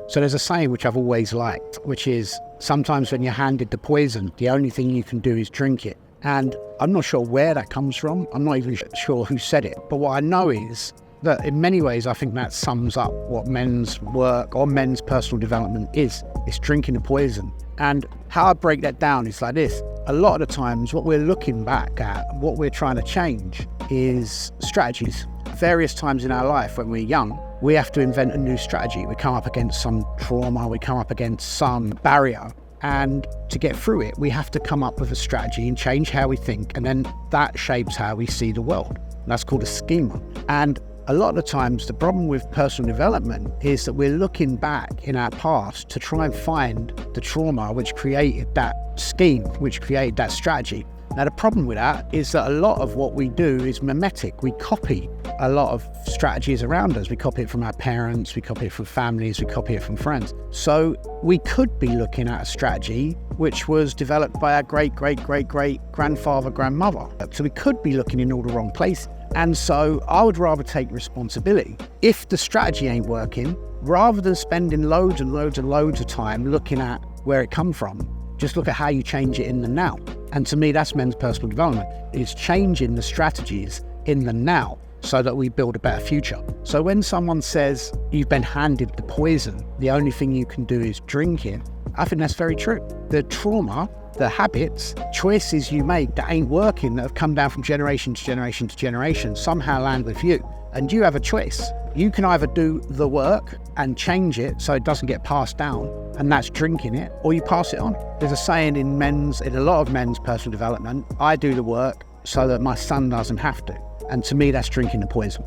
So there's a saying which I've always liked, which is sometimes when you're handed the poison, the only thing you can do is drink it. And I'm not sure where that comes from. I'm not even sure who said it. But what I know is that in many ways, I think that sums up what men's work or men's personal development is. It's drinking the poison. And how I break that down is like this. A lot of the times what we're looking back at, what we're trying to change is strategies. Various times in our life when we're young, we have to invent a new strategy. We come up against some trauma, we come up against some barrier. And to get through it, we have to come up with a strategy and change how we think. And then that shapes how we see the world. That's called a schema. And a lot of the times, the problem with personal development is that we're looking back in our past to try and find the trauma which created that scheme, which created that strategy. Now, the problem with that is that a lot of what we do is mimetic. We copy a lot of strategies around us. We copy it from our parents, we copy it from families, we copy it from friends. So we could be looking at a strategy which was developed by our great-great-great-great-grandfather, grandmother. So we could be looking in all the wrong places. And so I would rather take responsibility. If the strategy ain't working, rather than spending loads and loads and loads of time looking at where it come from, just look at how you change it in the now. And to me, that's men's personal development. It's changing the strategies in the now so that we build a better future. So when someone says you've been handed the poison, the only thing you can do is drink it, I think that's very true. The trauma, the habits, choices you make that ain't working, that have come down from generation to generation to generation, somehow land with you. And you have a choice. You can either do the work and change it so it doesn't get passed down, and that's drinking it, or you pass it on. There's a saying in a lot of men's personal development, I do the work so that my son doesn't have to. And to me, that's drinking the poison.